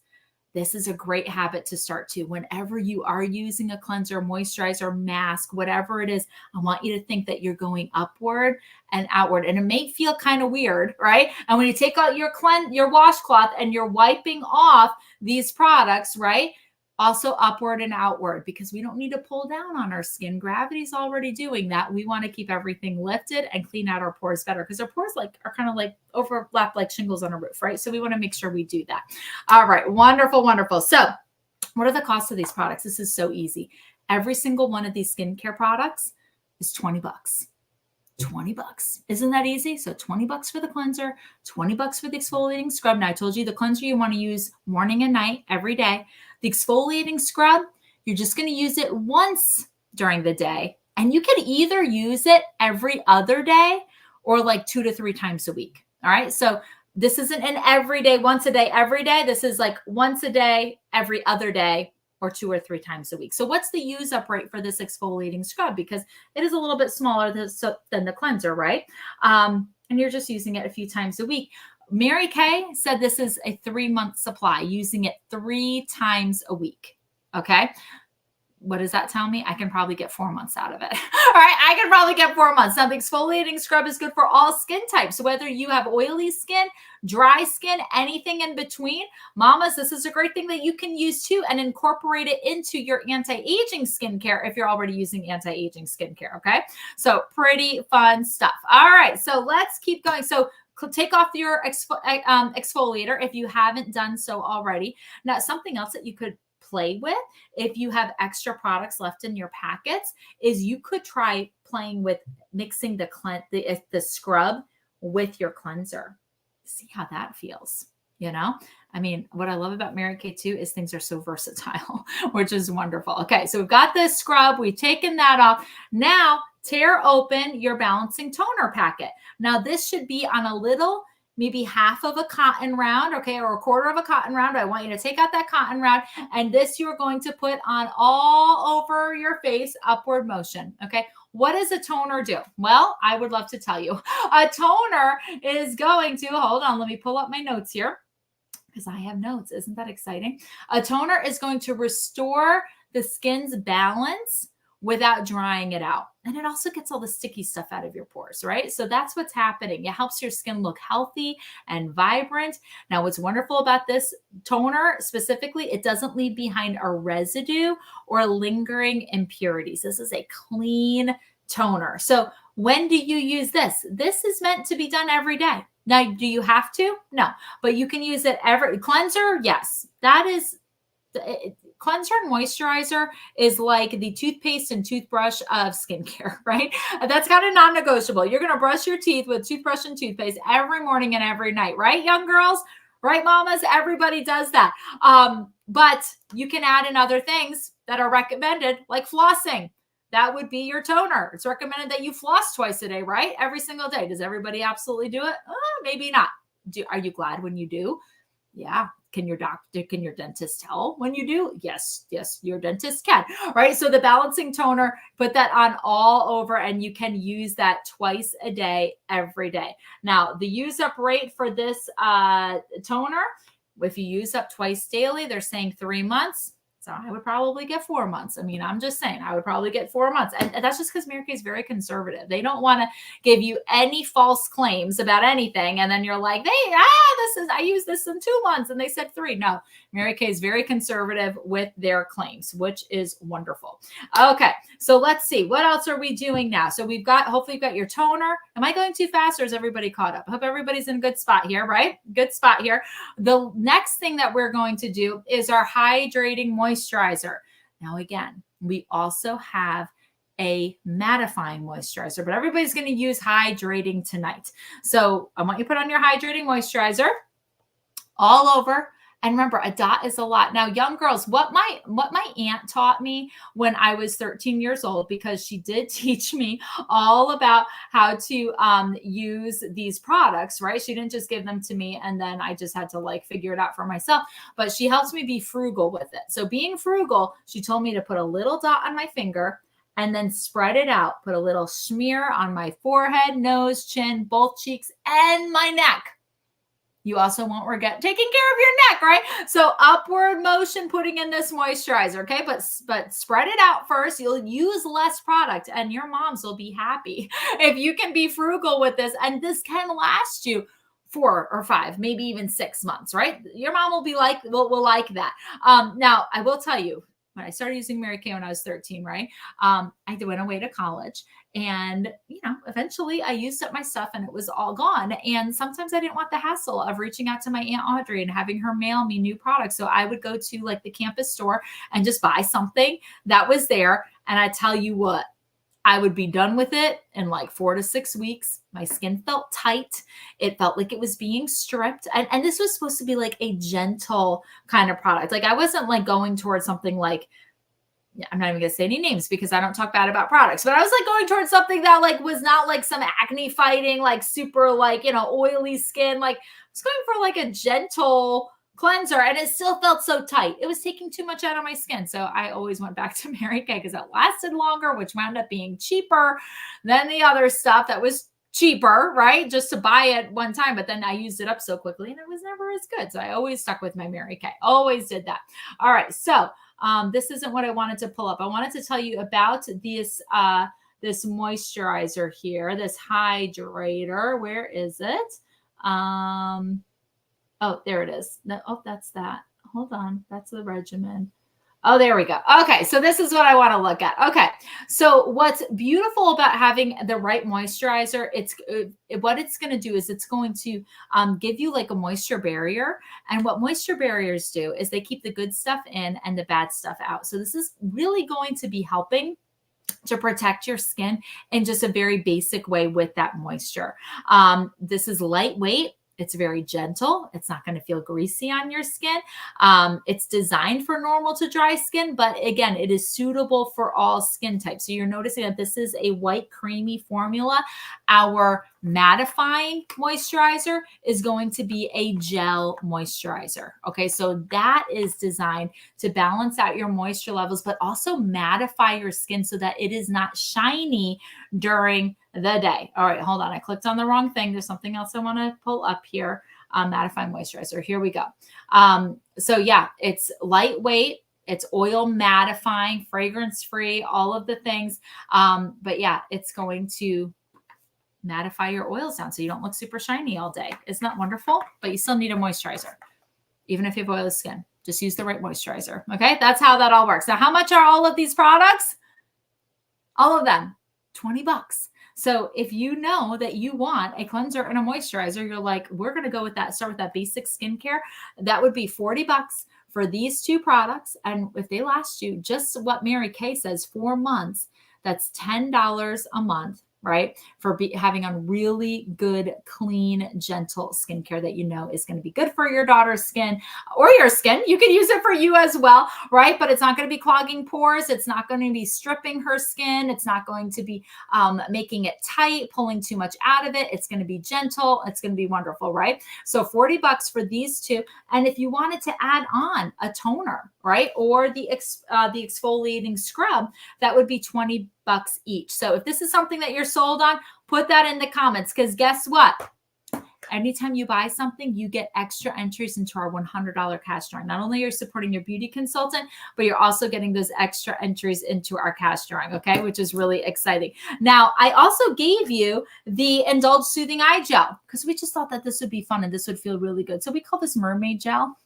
this is a great habit to start to. Whenever you are using a cleanser, moisturizer, mask, whatever it is, I want you to think that you're going upward and outward. And it may feel kind of weird, right? And when you take out your washcloth and you're wiping off these products, right? Also upward and outward, because we don't need to pull down on our skin. Gravity's already doing that. We want to keep everything lifted and clean out our pores better, because our pores are kind of like overlap like shingles on a roof, right? So we want to make sure we do that. All right. Wonderful, wonderful. So what are the costs of these products? This is so easy. Every single one of these skincare products is $20. $20. Isn't that easy? So $20 for the cleanser, $20 for the exfoliating scrub. Now I told you the cleanser you want to use morning and night every day. The exfoliating scrub, you're just going to use it once during the day. And you can either use it every other day or like 2 to 3 times a week. All right. So this isn't an every day, once a day, every day. This is like once a day, every other day, or 2 or 3 times a week. So what's the use up rate for this exfoliating scrub? Because it is a little bit smaller than the cleanser, right? And you're just using it a few times a week. Mary Kay said this is a 3-month supply, using it 3 times a week. Okay. What does that tell me? I can probably get 4 months out of it. All right. I can probably get 4 months. Now, the exfoliating scrub is good for all skin types. So whether you have oily skin, dry skin, anything in between, mamas, this is a great thing that you can use too and incorporate it into your anti-aging skincare if you're already using anti-aging skincare. Okay. So pretty fun stuff. All right. So let's keep going. So take off your exfoliator if you haven't done so already. Now, something else that you could play with if you have extra products left in your packets is you could try playing with mixing the scrub with your cleanser. See how that feels. You know, I mean, what I love about Mary Kay too is things are so versatile, which is wonderful. Okay, so we've got this scrub. We've taken that off. Now tear open your balancing toner packet. Now this should be on a little, maybe half of a cotton round, okay, or a quarter of a cotton round. I want you to take out that cotton round, and this you're going to put on all over your face, upward motion, okay? What does a toner do? Well, I would love to tell you. A toner is going to, hold on, let me pull up my notes here, because I have notes. Isn't that exciting? A toner is going to restore the skin's balance without drying it out. And it also gets all the sticky stuff out of your pores, right? So that's what's happening. It helps your skin look healthy and vibrant. Now, what's wonderful about this toner specifically, it doesn't leave behind a residue or lingering impurities. This is a clean toner. So when do you use this? This is meant to be done every day. Now, do you have to? No, but you can use it every cleanser. Yes, that is cleanser and moisturizer is like the toothpaste and toothbrush of skincare, right? That's kind of non-negotiable. You're going to brush your teeth with toothbrush and toothpaste every morning and every night, right, young girls? Right, mamas? Everybody does that. But you can add in other things that are recommended, like flossing. That would be your toner. It's recommended that you floss twice a day, right? Every single day. Does everybody absolutely do it? Maybe not. Are you glad when you do? Yeah. Can your dentist tell when you do? Yes, your dentist can, right? So the balancing toner, put that on all over, and you can use that twice a day, every day. Now, the use up rate for this toner, if you use up twice daily, they're saying 3 months. So I would probably get 4 months. I mean, I'm just saying I would probably get 4 months. And that's just because Mary Kay is very conservative. They don't want to give you any false claims about anything. And then you're like, I used this in 2 months and they said 3. No, Mary Kay is very conservative with their claims, which is wonderful. Okay, so let's see. What else are we doing now? So hopefully you've got your toner. Am I going too fast or is everybody caught up? I hope everybody's in a good spot here, right? Good spot here. The next thing that we're going to do is our hydrating moisturizer. Now, again, we also have a mattifying moisturizer, but everybody's going to use hydrating tonight. So I want you to put on your hydrating moisturizer all over. And remember, a dot is a lot. Now, young girls, what my aunt taught me when I was 13 years old, because she did teach me all about how to use these products, right? She didn't just give them to me and then I just had to like figure it out for myself, but she helps me be frugal with it. So being frugal, she told me to put a little dot on my finger and then spread it out. Put a little smear on my forehead, nose, chin, both cheeks, and my neck. You also won't forget taking care of your neck, right? So upward motion, putting in this moisturizer, okay? But spread it out first. You'll use less product and your moms will be happy if you can be frugal with this. And this can last you 4 or 5, maybe even 6 months, right? Your mom will be like, will like that. Now, I will tell you, when I started using Mary Kay when I was 13, right? I went away to college and, eventually I used up my stuff and it was all gone. And sometimes I didn't want the hassle of reaching out to my Aunt Audrey and having her mail me new products. So I would go to like the campus store and just buy something that was there. And I tell you what, I would be done with it in like 4 to 6 weeks. My skin felt tight. It felt like it was being stripped. And this was supposed to be like a gentle kind of product. Like I wasn't like going towards something like, I'm not even going to say any names because I don't talk bad about products, but I was like going towards something that like was not like some acne fighting, like super like, oily skin. Like I was going for like a gentle cleanser and it still felt so tight. It was taking too much out of my skin. So I always went back to Mary Kay because it lasted longer, which wound up being cheaper than the other stuff that was cheaper, right? Just to buy it one time, but then I used it up so quickly and it was never as good. So I always stuck with my Mary Kay. Always did that. All right. So this isn't what I wanted to pull up. I wanted to tell you about this moisturizer here, this hydrator. Where is it? Oh, there it is. No, that's that. Hold on. That's the regimen. Oh, there we go. Okay, so this is what I want to look at. Okay, so what's beautiful about having the right moisturizer, what it's going to do is it's going to give you like a moisture barrier. And what moisture barriers do is they keep the good stuff in and the bad stuff out. So this is really going to be helping to protect your skin in just a very basic way with that moisture. This is lightweight. It's very gentle. It's not going to feel greasy on your skin. It's designed for normal to dry skin, but again, it is suitable for all skin types. So you're noticing that this is a white creamy formula. Our mattifying moisturizer is going to be a gel moisturizer. Okay, so that is designed to balance out your moisture levels, but also mattify your skin so that it is not shiny during the day. All right, hold on. I clicked on the wrong thing. There's something else I want to pull up here. Mattifying moisturizer. Here we go. So yeah, it's lightweight. It's oil mattifying, fragrance free, all of the things. But yeah, it's going to mattify your oils down so you don't look super shiny all day. Isn't that wonderful? But you still need a moisturizer, even if you have oily skin. Just use the right moisturizer. Okay, that's how that all works. Now, how much are all of these products? All of them, $20. So if you know that you want a cleanser and a moisturizer, you're like, we're going to go with that, start with that basic skincare. That would be $40 for these 2 products. And if they last you just what Mary Kay says, 4 months, that's $10 a month, right? For having a really good, clean, gentle skincare that you know is going to be good for your daughter's skin or your skin. You can use it for you as well, right? But it's not going to be clogging pores. It's not going to be stripping her skin. It's not going to be making it tight, pulling too much out of it. It's going to be gentle. It's going to be wonderful, right? So $40 for these 2. And if you wanted to add on a toner, right? Or the exfoliating scrub, that would be $20 each. So if this is something that you're sold on, put that in the comments because guess what? anytime you buy something, you get extra entries into our $100 cash drawing. Not only are you supporting your beauty consultant, but you're also getting those extra entries into our cash drawing, okay, which is really exciting. Now, I also gave you the Indulge Soothing Eye Gel because we just thought that this would be fun and this would feel really good. So we call this mermaid gel.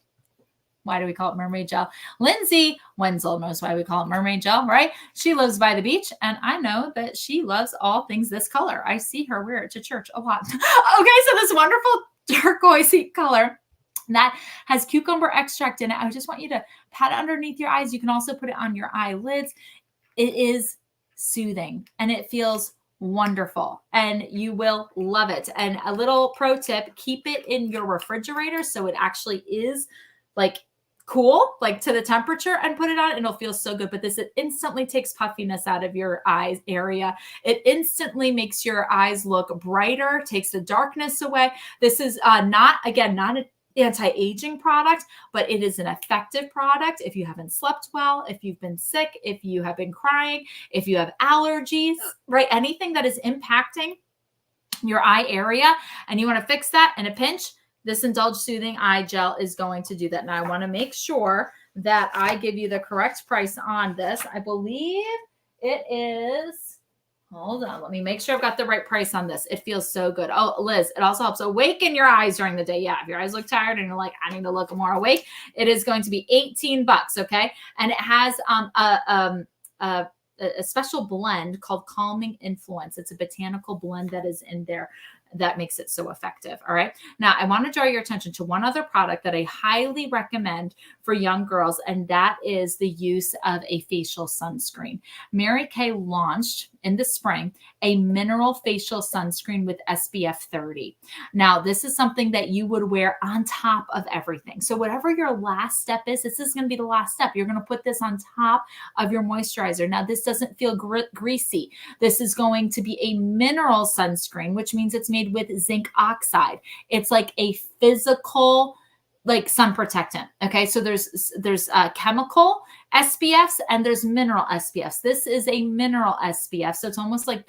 Why do we call it mermaid gel? Lindsay Wenzel knows why we call it mermaid gel, right? She lives by the beach, and I know that she loves all things this color. I see her wear it to church a lot. Okay, so this wonderful turquoise color that has cucumber extract in it. I just want you to pat it underneath your eyes. You can also put it on your eyelids. It is soothing, and it feels wonderful, and you will love it. And a little pro tip, keep it in your refrigerator so it actually is like cool, like to the temperature, and put it on. It'll feel so good. But this, it instantly takes puffiness out of your eyes area. It instantly makes your eyes look brighter, takes the darkness away. This is not an anti-aging product, but it is an effective product. If you haven't slept well, if you've been sick, if you have been crying, if you have allergies, right? Anything that is impacting your eye area and you want to fix that in a pinch, this Indulge Soothing Eye Gel is going to do that. Now, I want to make sure that I give you the correct price on this. I believe it is, hold on, let me make sure I've got the right price on this. It feels so good. Oh, Liz, it also helps awaken your eyes during the day. Yeah, if your eyes look tired and you're like, I need to look more awake, it is going to be $18, okay? And it has a special blend called Calming Influence. It's a botanical blend that is in there that makes it so effective. All right. Now, I want to draw your attention to one other product that I highly recommend for young girls, and that is the use of a facial sunscreen. Mary Kay launched in the spring a mineral facial sunscreen with SPF 30. Now, this is something that you would wear on top of everything. So whatever your last step is, this is going to be the last step. You're going to put this on top of your moisturizer. Now, this doesn't feel greasy. This is going to be a mineral sunscreen, which means it's made with zinc oxide. It's like a physical, like sun protectant. Okay. So there's chemical SPFs and there's mineral SPFs. This is a mineral SPF. So it's almost like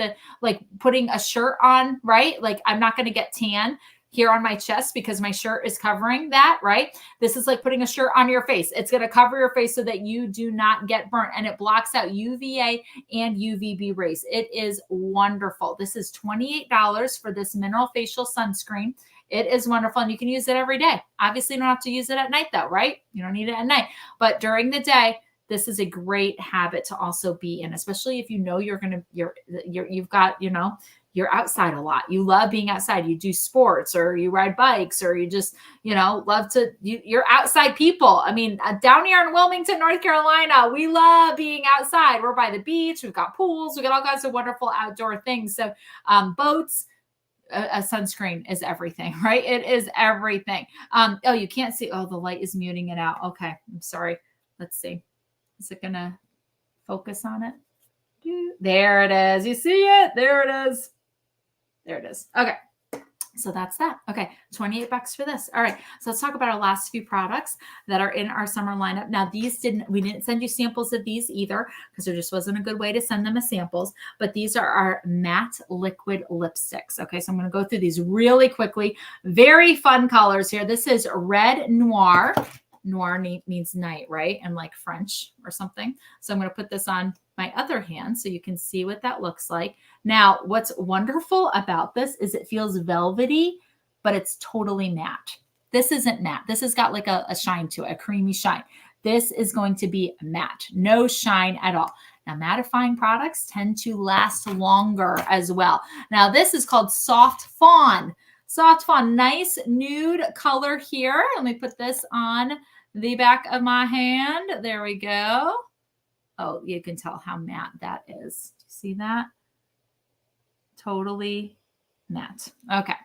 putting a shirt on, right? Like I'm not going to get tan here on my chest because my shirt is covering that, right? This is like putting a shirt on your face. It's going to cover your face so that you do not get burnt, and it blocks out UVA and UVB rays. It is wonderful. This is $28 for this mineral facial sunscreen. It is wonderful, and you can use it every day. Obviously, you don't have to use it at night though, right? You don't need it at night, but during the day, this is a great habit to also be in, especially if you know you've got, you're outside a lot. You love being outside. You do sports or you ride bikes or you just, love to, you're outside people. I mean, down here in Wilmington, North Carolina, we love being outside. We're by the beach. We've got pools. We've got all kinds of wonderful outdoor things. So boats, a sunscreen is everything, right? It is everything. Oh, you can't see. Oh, the light is muting it out. Okay. I'm sorry. Let's see. Is it going to focus on it? There it is. You see it? There it is. There it is. Okay. So that's that. Okay. $28 for this. All right. So let's talk about our last few products that are in our summer lineup. Now, we didn't send you samples of these either because there just wasn't a good way to send them as samples, but these are our matte liquid lipsticks. Okay. So I'm going to go through these really quickly. Very fun colors here. This is Red Noir. Noir means night, right? And like French or something. So I'm going to put this on my other hand so you can see what that looks like. Now, what's wonderful about this is it feels velvety, but it's totally matte. This isn't matte. This has got like a shine to it, a creamy shine. This is going to be matte, no shine at all. Now, mattifying products tend to last longer as well. Now, this is called Soft Fawn. Soft Fawn, nice nude color here. Let me put this on the back of my hand. There we go. Oh, you can tell how matte that is. Do you see that? Totally matte. Okay.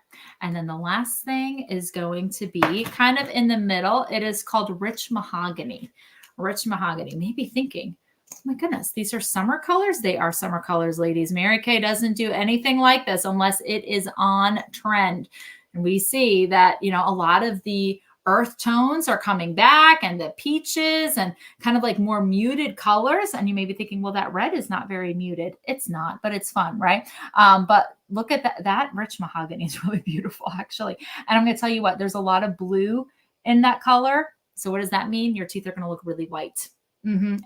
And then the last thing is going to be kind of in the middle. It is called Rich Mahogany. Rich Mahogany. Maybe thinking, oh my goodness, these are summer colors. They are summer colors, ladies. Mary Kay doesn't do anything like this unless it is on trend. And we see that, a lot of the earth tones are coming back, and the peaches and kind of like more muted colors. And you may be thinking, well, that red is not very muted. It's not, but it's fun, right? But look at that rich mahogany is really beautiful, actually. And I'm going to tell you what, there's a lot of blue in that color. So what does that mean? Your teeth are going to look really white.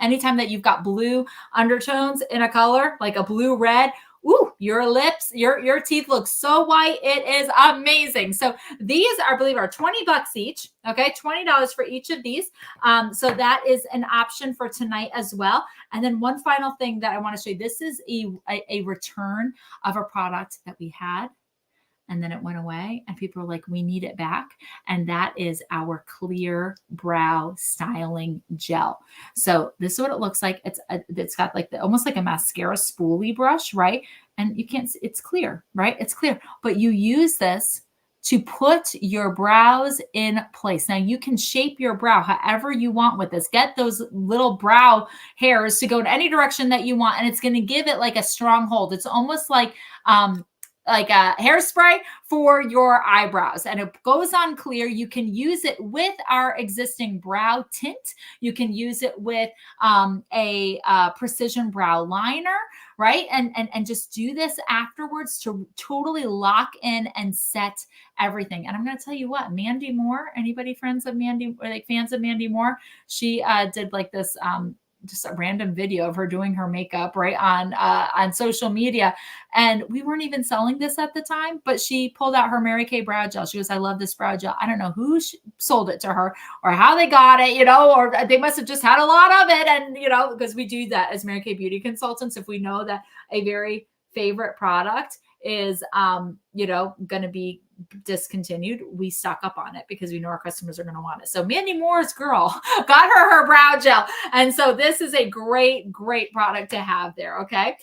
Anytime that you've got blue undertones in a color, like a blue red, ooh, your lips, your teeth look so white. It is amazing. So these I believe are $20 each. Okay, $20 for each of these. So that is an option for tonight as well. And then one final thing that I want to show you. This is a return of a product that we had, and then it went away, and people are like, we need it back. And that is our clear brow styling gel. So this is what it looks like. It's got like almost like a mascara spoolie brush, right? And you can't, it's clear, right? It's clear, but you use this to put your brows in place. Now you can shape your brow however you want with this. Get those little brow hairs to go in any direction that you want, and it's going to give it like a strong hold. It's almost like a hairspray for your eyebrows, and it goes on clear. You can use it with our existing brow tint. You can use it with a precision brow liner, right? And just do this afterwards to totally lock in and set everything. And I'm going to tell you what, Mandy Moore, anybody friends of Mandy, or like fans of Mandy Moore? She did like this just a random video of her doing her makeup right on social media. And we weren't even selling this at the time, but she pulled out her Mary Kay brow gel. She goes, I love this brow gel. I don't know who sold it to her or how they got it, or they must have just had a lot of it. And, because we do that as Mary Kay beauty consultants. If we know that a very favorite product is, going to be discontinued, we stock up on it because we know our customers are going to want it. So Mandy Moore's girl got her brow gel. And so this is a great product to have there. Okay.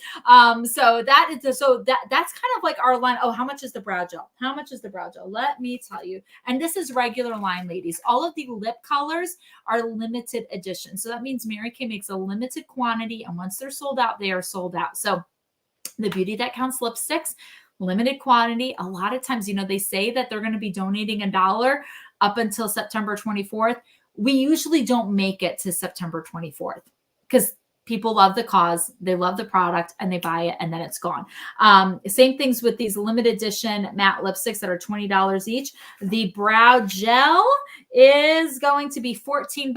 So that's kind of like our line. Oh, how much is the brow gel? How much is the brow gel? Let me tell you. And this is regular line, ladies. All of the lip colors are limited edition. So that means Mary Kay makes a limited quantity. And once they're sold out, they are sold out. So the Beauty That Counts lipsticks, limited quantity. A lot of times, they say that they're going to be donating $1 up until September 24th. We usually don't make it to September 24th because people love the cause, they love the product, and they buy it, and then it's gone. Same things with these limited edition matte lipsticks that are $20 each. The brow gel is going to be $14.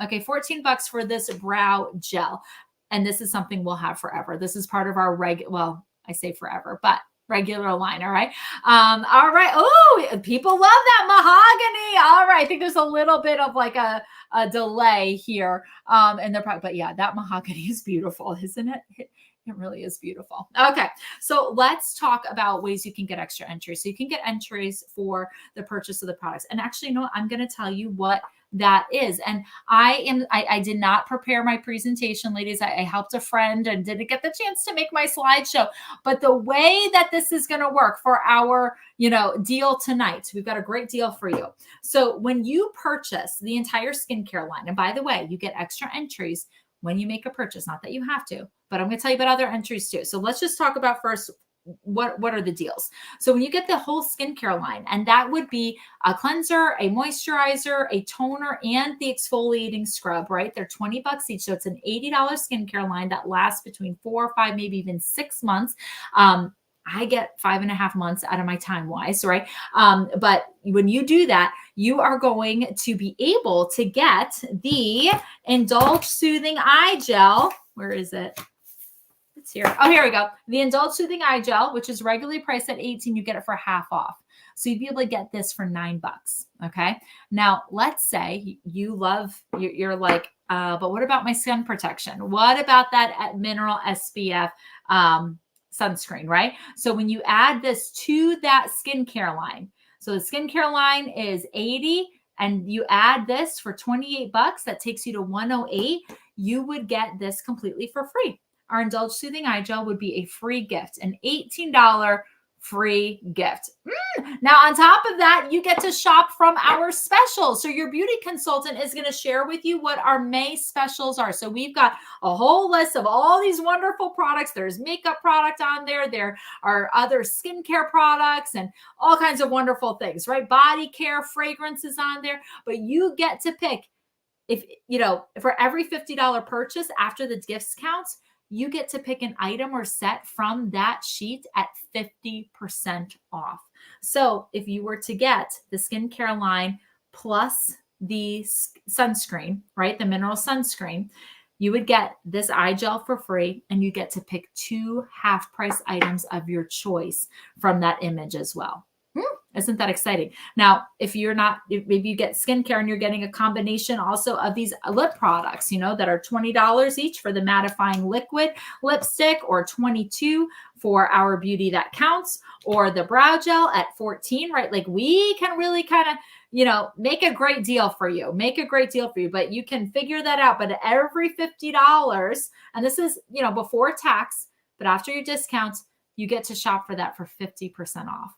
Okay, $14 for this brow gel. And this is something we'll have forever. This is part of our I say forever, but regular line. All right. All right. Oh, people love that mahogany. All right. I think there's a little bit of like a delay here in the product, but yeah, that mahogany is beautiful, isn't it? It really is beautiful. Okay. So let's talk about ways you can get extra entries. So you can get entries for the purchase of the products. And actually, I'm going to tell you what that is. And I did not prepare my presentation, ladies. I helped a friend and didn't get the chance to make my slideshow. But the way that this is going to work for our, deal tonight, we've got a great deal for you. So when you purchase the entire skincare line, and by the way, you get extra entries when you make a purchase, not that you have to, but I'm going to tell you about other entries too. So let's just talk about first, what are the deals? So when you get the whole skincare line, and that would be a cleanser, a moisturizer, a toner, and the exfoliating scrub, right? They're $20 each. So it's an $80 skincare line that lasts between 4 or 5, maybe even 6 months. I get 5.5 months out of my time wise, right? But when you do that, you are going to be able to get the Indulge Soothing Eye Gel. Where is it? It's here. Oh, here we go. The Indulge Soothing Eye Gel, which is regularly priced at $18, you get it for half off. So you'd be able to get this for $9. Okay. Now let's say you love, you're like, but what about my sun protection? What about that mineral SPF sunscreen, right? So when you add this to that skincare line, so the skincare line is $80, and you add this for $28, that takes you to $108. You would get this completely for free. Our Indulge Soothing Eye Gel would be a free gift, an $18 free gift. Now, on top of that, you get to shop from our specials. So your beauty consultant is going to share with you what our May specials are. So we've got a whole list of all these wonderful products. There's makeup product on there. There are other skincare products and all kinds of wonderful things, right? Body care, fragrances on there. But you get to pick, if for every $50 purchase after the gifts counts, you get to pick an item or set from that sheet at 50% off. So if you were to get the skincare line plus the sunscreen, right, the mineral sunscreen, you would get this eye gel for free, and you get to pick 2 half-price items of your choice from that image as well. Isn't that exciting? Now, if maybe you get skincare and you're getting a combination also of these lip products, that are $20 each for the mattifying liquid lipstick, or $22 for our Beauty That Counts, or the brow gel at $14, right? Like, we can really kind of, make a great deal for you, but you can figure that out. But every $50, and this is, before tax, but after your discounts, you get to shop for that for 50% off.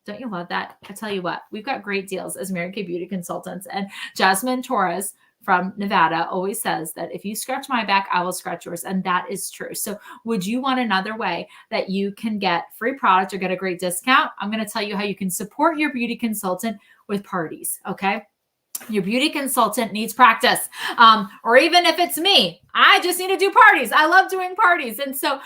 Don't you love that? I tell you what, we've got great deals as Mary Kay Beauty Consultants. And Jasmine Torres from Nevada always says that if you scratch my back, I will scratch yours. And that is true. So would you want another way that you can get free product or get a great discount? I'm going to tell you how you can support your beauty consultant with parties. Okay. Your beauty consultant needs practice. Or even if it's me, I just need to do parties. I love doing parties. And so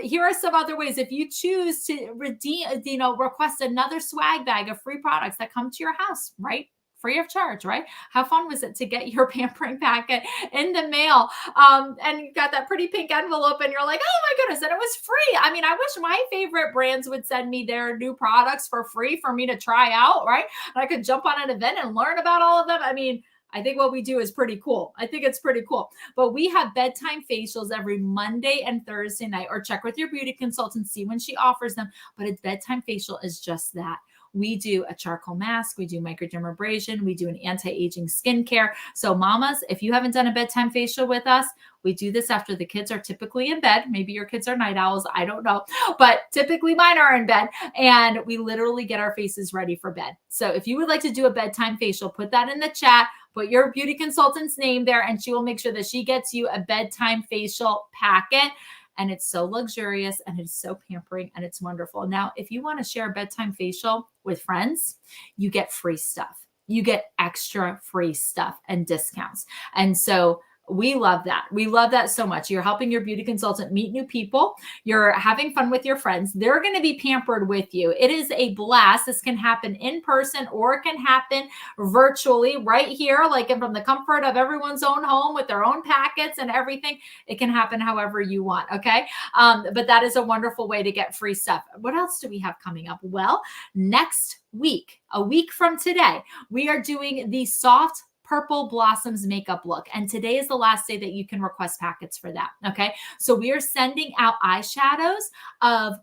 here are some other ways. If you choose to request another swag bag of free products that come to your house, right? Free of charge, right? How fun was it to get your pampering packet in the mail? And you got that pretty pink envelope and you're like, oh my goodness, and it was free. I mean, I wish my favorite brands would send me their new products for free for me to try out, right? And I could jump on an event and learn about all of them. I mean, I think what we do is pretty cool. I think it's pretty cool. But we have bedtime facials every Monday and Thursday night, or check with your beauty consultant, see when she offers them. But a bedtime facial is just that. We do a charcoal mask. We do microdermabrasion. We do an anti-aging skincare. So mamas, if you haven't done a bedtime facial with us, we do this after the kids are typically in bed. Maybe your kids are night owls. I don't know. But typically mine are in bed. And we literally get our faces ready for bed. So if you would like to do a bedtime facial, put that in the chat. Put your beauty consultant's name there, and she will make sure that she gets you a bedtime facial packet. And it's so luxurious, and it's so pampering, and it's wonderful. Now, if you want to share a bedtime facial with friends, you get free stuff. You get extra free stuff and discounts. And so we love that. We love that so much. You're helping your beauty consultant meet new people. You're having fun with your friends. They're going to be pampered with you. It is a blast. This can happen in person, or it can happen virtually right here, like from the comfort of everyone's own home with their own packets and everything. It can happen however you want. Okay. But that is a wonderful way to get free stuff. What else do we have coming up? Well, next week, a week from today, we are doing the Soft Purple Blossoms makeup look. And today is the last day that you can request packets for that. Okay. So we are sending out eyeshadows of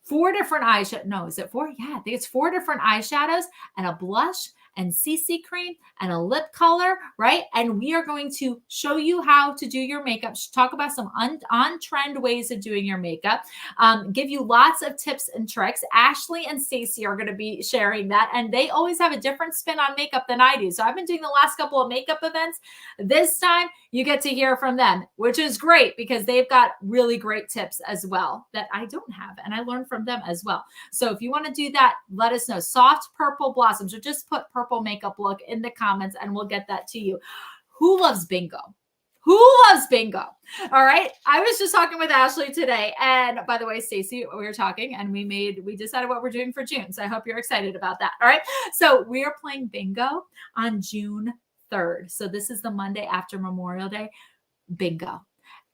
4 different eyeshadows. No, is it 4? Yeah, I think it's 4 different eyeshadows and a blush and CC cream and a lip color, right? And we are going to show you how to do your makeup, talk about some on-trend ways of doing your makeup, give you lots of tips and tricks. Ashley and Stacey are going to be sharing that, and they always have a different spin on makeup than I do. So I've been doing the last couple of makeup events. This time you get to hear from them, which is great because they've got really great tips as well that I don't have, and I learned from them as well. So if you want to do that, let us know. Soft Purple Blossoms, or just put purple makeup look in the comments and we'll get that to you. Who loves bingo? Who loves bingo? All right. I was just talking with Ashley today. And by the way, Stacey, we were talking and we decided what we're doing for June. So I hope you're excited about that. All right. So we are playing bingo on June 3rd. So this is the Monday after Memorial Day. Bingo.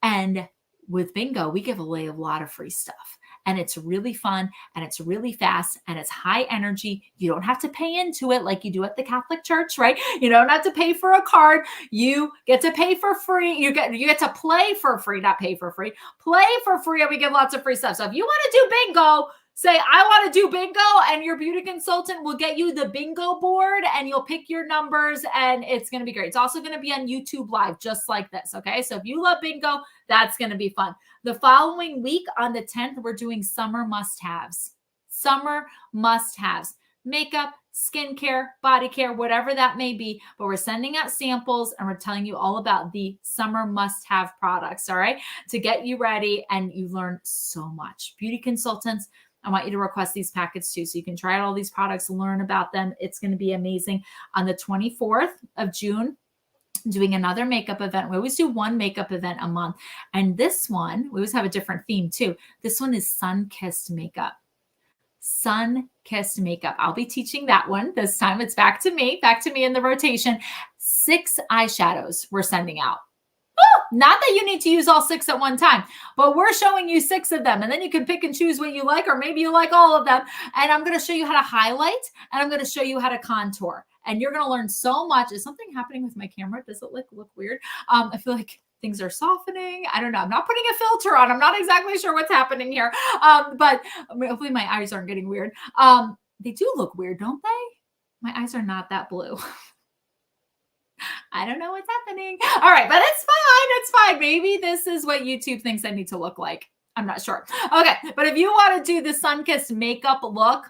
And with bingo, we give away a lot of free stuff. And it's really fun, and it's really fast, and it's high energy. You don't have to pay into it like you do at the Catholic Church, right? You don't have to pay for a card. You get to pay for free. You get to play for free, not pay for free. Play for free, and we give lots of free stuff. So if you want to do bingo, say, I want to do bingo, and your beauty consultant will get you the bingo board, and you'll pick your numbers, and it's going to be great. It's also going to be on YouTube Live, just like this, okay? So if you love bingo, that's going to be fun. The following week on the 10th, we're doing summer must-haves. Summer must-haves. Makeup, skincare, body care, whatever that may be. But we're sending out samples and we're telling you all about the summer must-have products, all right, to get you ready. And you learn so much. Beauty consultants, I want you to request these packets too. So you can try out all these products, learn about them. It's going to be amazing. On the 24th of June, doing another makeup event. We always do one makeup event a month. And this one, we always have a different theme too. This one is sun-kissed makeup. Sun-kissed makeup. I'll be teaching that one this time. It's back to me in the rotation. 6 eyeshadows we're sending out. Not that you need to use all 6 at one time, but we're showing you 6 of them. And then you can pick and choose what you like, or maybe you like all of them. And I'm going to show you how to highlight, and I'm going to show you how to contour. And you're going to learn so much. Is something happening with my camera? Does it look weird? I feel like things are softening. I don't know. I'm not putting a filter on. I'm not exactly sure what's happening here. But hopefully my eyes aren't getting weird. They do look weird, don't they? My eyes are not that blue. I don't know what's happening. All right, but it's fine. It's fine. Maybe this is what YouTube thinks I need to look like. I'm not sure. Okay, but if you want to do the sun-kissed makeup look,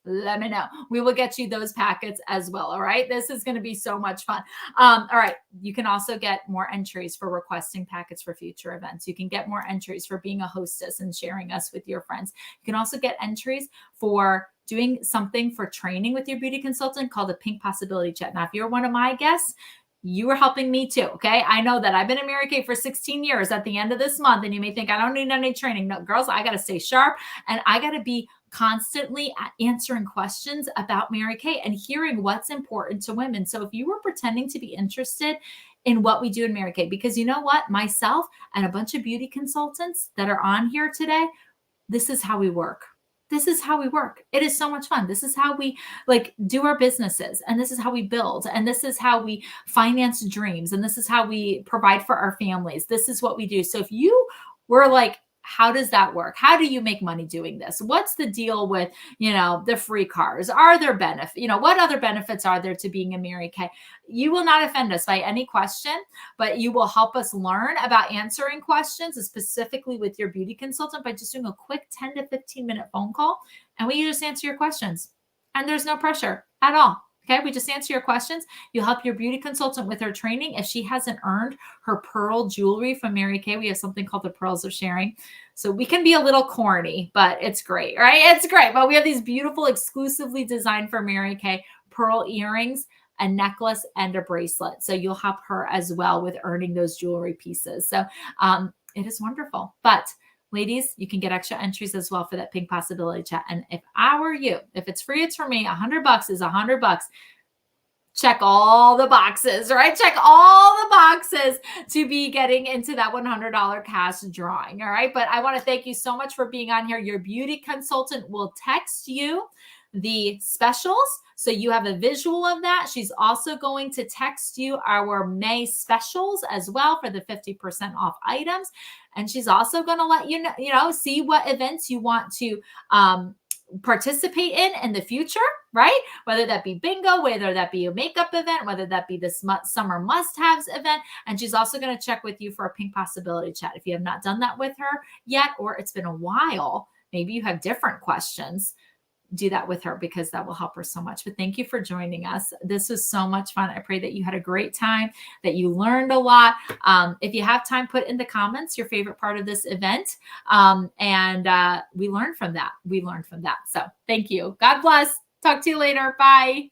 let me know. We will get you those packets as well. All right. This is going to be so much fun. All right. You can also get more entries for requesting packets for future events. You can get more entries for being a hostess and sharing us with your friends. You can also get entries for doing something for training with your beauty consultant called a Pink Possibility Chat. Now, if you're one of my guests, you are helping me too. Okay. I know that I've been in Mary Kay for 16 years at the end of this month. And you may think I don't need any training. No, girls, I got to stay sharp and I got to be constantly answering questions about Mary Kay and hearing what's important to women. So if you were pretending to be interested in what we do in Mary Kay, because you know what, myself and a bunch of beauty consultants that are on here today, this is how we work. This is how we work. It is so much fun. This is how we do our businesses, and this is how we build, and this is how we finance dreams, and this is how we provide for our families. This is what we do. So if you were like, how does that work? How do you make money doing this? What's the deal with, the free cars? Are there benefits? What other benefits are there to being a Mary Kay? You will not offend us by any question, but you will help us learn about answering questions, specifically with your beauty consultant, by just doing a quick 10 to 15 minute phone call. And we just answer your questions. And there's no pressure at all. Okay, we just answer your questions. You help your beauty consultant with her training. If she hasn't earned her pearl jewelry from Mary Kay, we have something called the Pearls of Sharing. So we can be a little corny, but it's great, right? It's great. But we have these beautiful, exclusively designed for Mary Kay pearl earrings, a necklace, and a bracelet. So you'll help her as well with earning those jewelry pieces. So it is wonderful. But ladies, you can get extra entries as well for that Pink Possibility Chat. And if I were you, if it's free, it's for me. $100 is $100. Check all the boxes, right? Check all the boxes to be getting into that $100 cash drawing. All right. But I want to thank you so much for being on here. Your beauty consultant will text you the specials, so you have a visual of that. She's also going to text you our May specials as well for the 50% off items. And she's also going to let you know, see what events you want to participate in the future, right? Whether that be bingo, whether that be a makeup event, whether that be the summer must-haves event. And she's also going to check with you for a Pink Possibility Chat. If you have not done that with her yet, or it's been a while, maybe you have different questions, do that with her, because that will help her so much. But thank you for joining us. This was so much fun. I pray that you had a great time, that you learned a lot. If you have time, put in the comments your favorite part of this event. And we learned from that. So thank you. God bless. Talk to you later. Bye.